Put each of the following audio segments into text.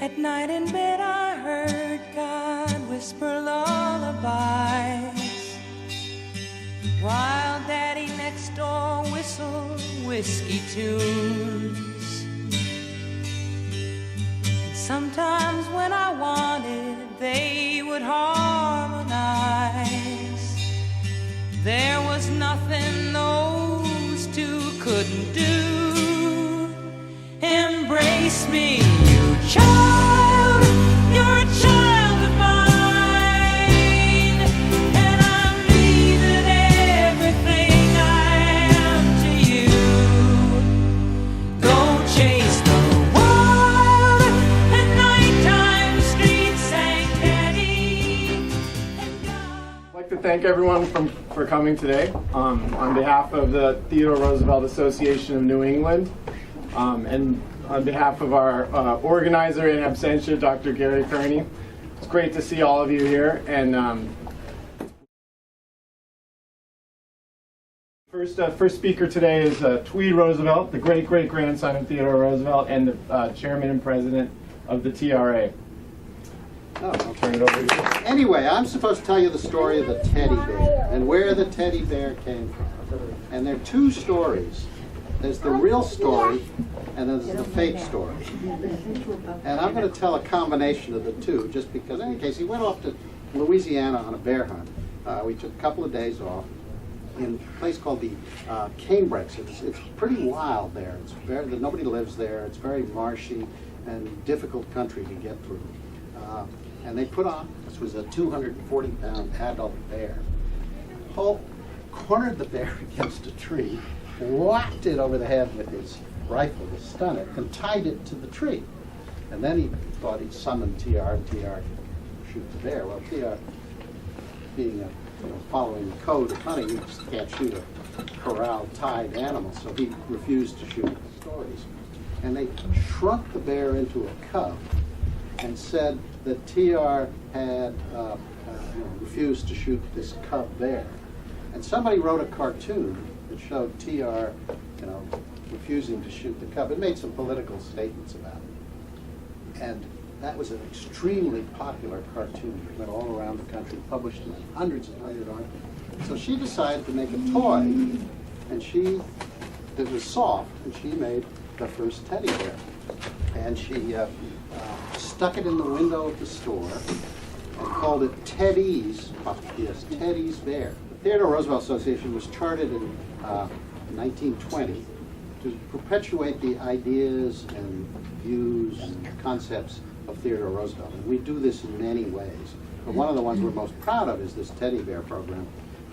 At night in bed I heard God whisper lullabies, while Daddy next door whistled whiskey tunes. And sometimes when I wanted, they would harmonize. There was nothing those two couldn't do. Embrace me, you child, you're a child of mine, and I'm leaving everything I am to you. Go chase the wild, at nighttime streets sang Teddy and God. I'd like to thank everyone for coming today on behalf of the Theodore Roosevelt Association of New England. And on behalf of our organizer in absentia, Dr. Gary Kearney. It's great to see all of you here. And first speaker today is Tweed Roosevelt, the great-great-grandson of Theodore Roosevelt and the chairman and president of the TRA. Oh, I'll turn it over to you. anyway, I'm supposed to tell you the story of the teddy bear and where the teddy bear came from. And there are two stories. There's the real story, and there's the fake story. And I'm going to tell a combination of the two, just because, in any case, he went off to Louisiana on a bear hunt. We took a couple of days off in a place called the Canebrakes. It's pretty wild there. Nobody lives there. It's very marshy and difficult country to get through. And they put on, this was a 240-pound adult bear. Hulk cornered the bear against a tree, whacked it over the head with his rifle to stun it, and tied it to the tree. And then he thought he'd summon TR, and TR could shoot the bear. Well, TR, being following the code of hunting, you just can't shoot a corralled, tied animal, so he refused to shoot the stories. And they shrunk the bear into a cub and said that TR had refused to shoot this cub bear. And somebody wrote a cartoon that showed TR, refusing to shoot the cub. It made some political statements about it. And that was an extremely popular cartoon. It went all around the country, published in hundreds and hundreds of articles. So she decided to make a toy, and it was soft, and she made the first teddy bear. And she stuck it in the window of the store and called it Teddy's, yes, Teddy's Bear. The Theodore Roosevelt Association was chartered in 1920 to perpetuate the ideas and views and concepts of Theodore Roosevelt. And we do this in many ways. But one of the ones we're most proud of is this teddy bear program,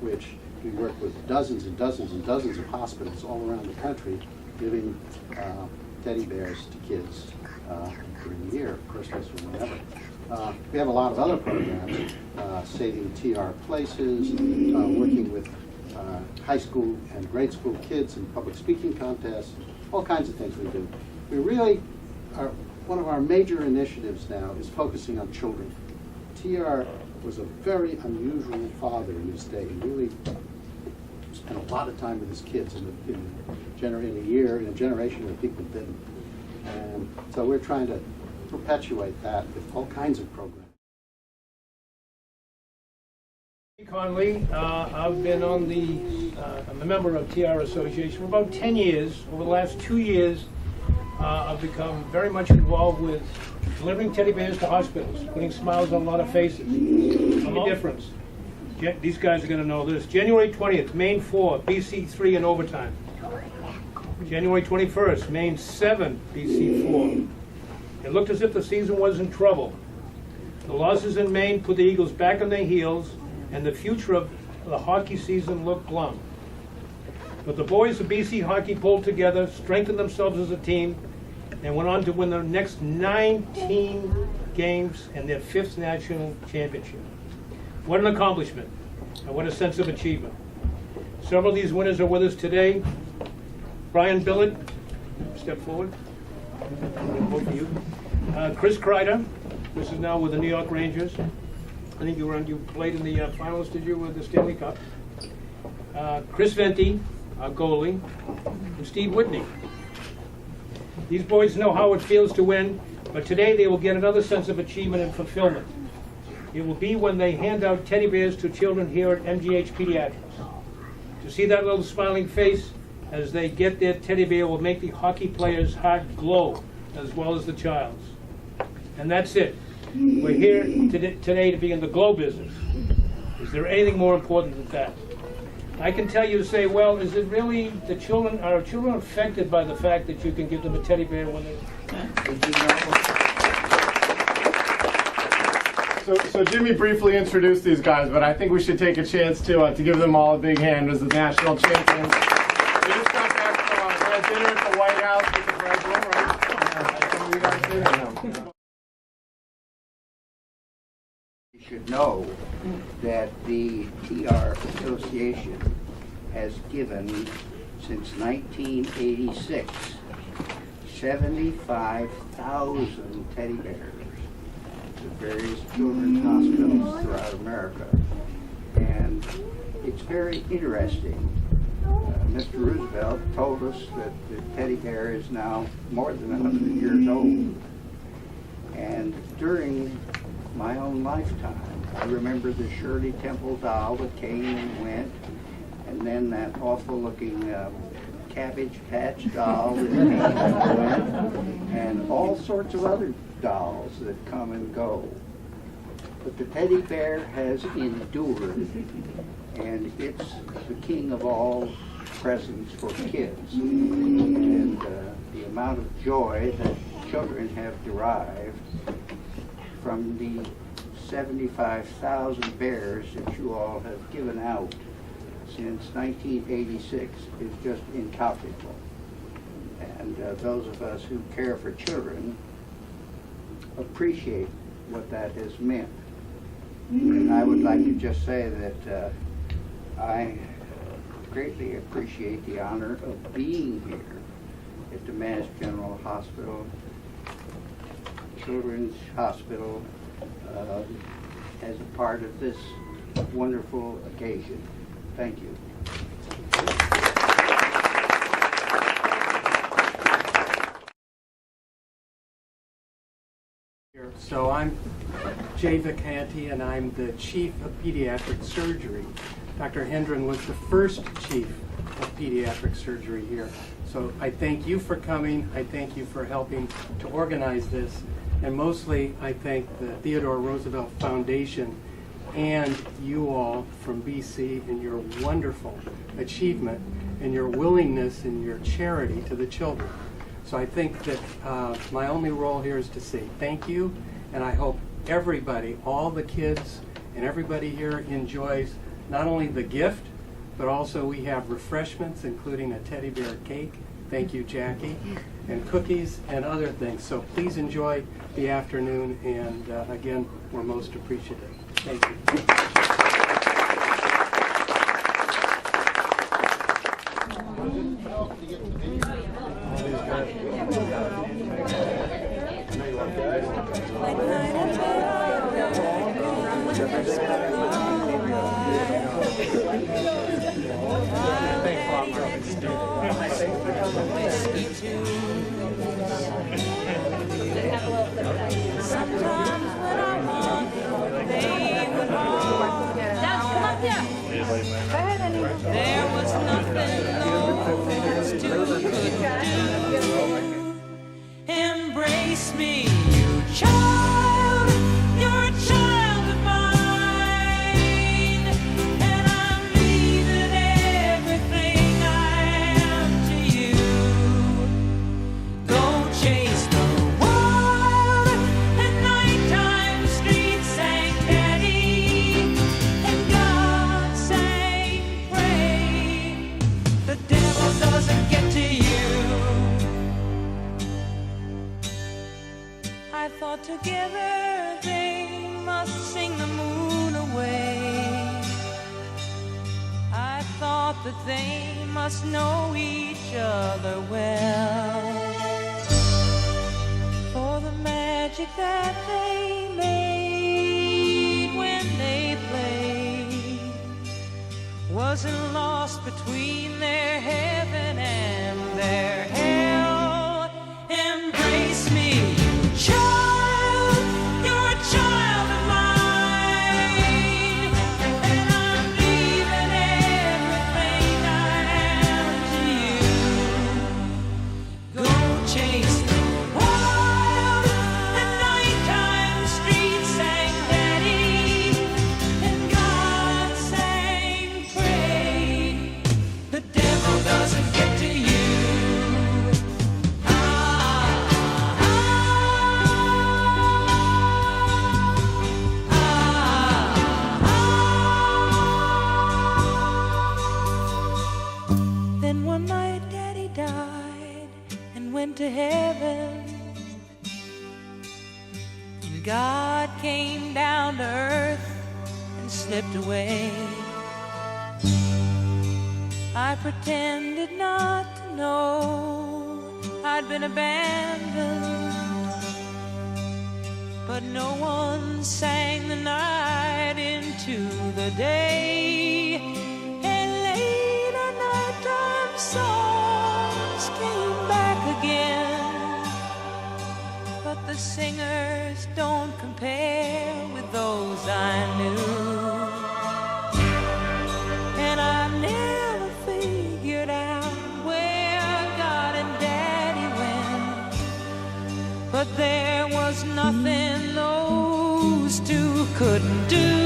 which we work with dozens and dozens and dozens of hospitals all around the country, giving teddy bears to kids during the year, Christmas or whenever. We have a lot of other programs, saving TR places, working with high school and grade school kids in public speaking contests, all kinds of things we do. We really are, one of our major initiatives now is focusing on children. TR was a very unusual father in his day. He really spent a lot of time with his kids in a generation where people didn't. And so we're trying to perpetuate that with all kinds of programs. Conley, I've been I'm a member of TR Association for about 10 years. Over the last 2 years, I've become very much involved with delivering teddy bears to hospitals, putting smiles on a lot of faces. The difference. These guys are going to know this. January 20th, Maine 4, BC 3 in overtime. January 21st, Maine 7, BC 4. It looked as if the season was in trouble. The losses in Maine put the Eagles back on their heels, and the future of the hockey season looked glum. But the boys of BC hockey pulled together, strengthened themselves as a team, and went on to win their next 19 games and their 5th national championship. What an accomplishment, and what a sense of achievement. Several of these winners are with us today. Brian Billett, step forward. Vote for you. Chris Kreider, this is now with the New York Rangers. I think you played in the finals, did you, with the Stanley Cup? Chris Venti, our goalie, and Steve Whitney. These boys know how it feels to win, But today they will get another sense of achievement and fulfillment. It will be when they hand out teddy bears to children here at MGH Pediatrics. To see that little smiling face as they get their teddy bear will make the hockey player's heart glow as well as the child's. And that's it. We're here today to be in the glow business. Is there anything more important than that? I can tell you to say, well, is it really the children, are children affected by the fact that you can give them a teddy bear when they... So Jimmy briefly introduced these guys, but I think we should take a chance to give them all a big hand as the national champions. We just got back from dinner at the White House with the president, right? Some of you guys did it? No. You should know that the TR Association has given, since 1986, 75,000 teddy bears to various children's hospitals throughout America. And it's very interesting. Mr. Roosevelt told us that the teddy bear is now more than 100 years old. And during my own lifetime, I remember the Shirley Temple doll that came and went, and then that awful-looking Cabbage Patch doll that came and went, and all sorts of other dolls that come and go. But the teddy bear has endured, and it's the king of all presents for kids. And the amount of joy that children have derived from the 75,000 bears that you all have given out since 1986 is just incalculable. And those of us who care for children appreciate what that has meant. And I would like to just say that I greatly appreciate the honor of being here at the Mass General Hospital, Children's Hospital, as a part of this wonderful occasion. Thank you. So I'm Jay Vicanti, and I'm the Chief of Pediatric Surgery. Dr. Hendren was the first Chief of Pediatric Surgery here. So I thank you for coming. I thank you for helping to organize this. And mostly I thank the Theodore Roosevelt Foundation and you all from BC and your wonderful achievement and your willingness and your charity to the children. So I think that my only role here is to say thank you, and I hope everybody, all the kids and everybody here enjoys not only the gift, but also we have refreshments, including a teddy bear cake. Thank you, Jackie, and cookies and other things. So please enjoy the afternoon, and again, we're most appreciative. Thank you. Sometimes when I want they would all there was nothing those two could do. Embrace me, you child, you're a child of mine, and I'm leaving everything I am to you. Go chase the wild at nighttime, streets sang Teddy, and God sang pray. The devil doesn't get to you. I thought together they must sing the moon away. I thought that they must know each other well, for the magic that they made when they played wasn't lost between their heaven and their hell. Embrace me, you child. Then one night Daddy died and went to heaven, and God came down to earth and slipped away. I pretended not to know I'd been abandoned, but no one sang the night into the day. And later nighttime songs came back again, but the singers don't compare with those I knew. And I never figured out where God and Daddy went, but there was nothing those two couldn't do.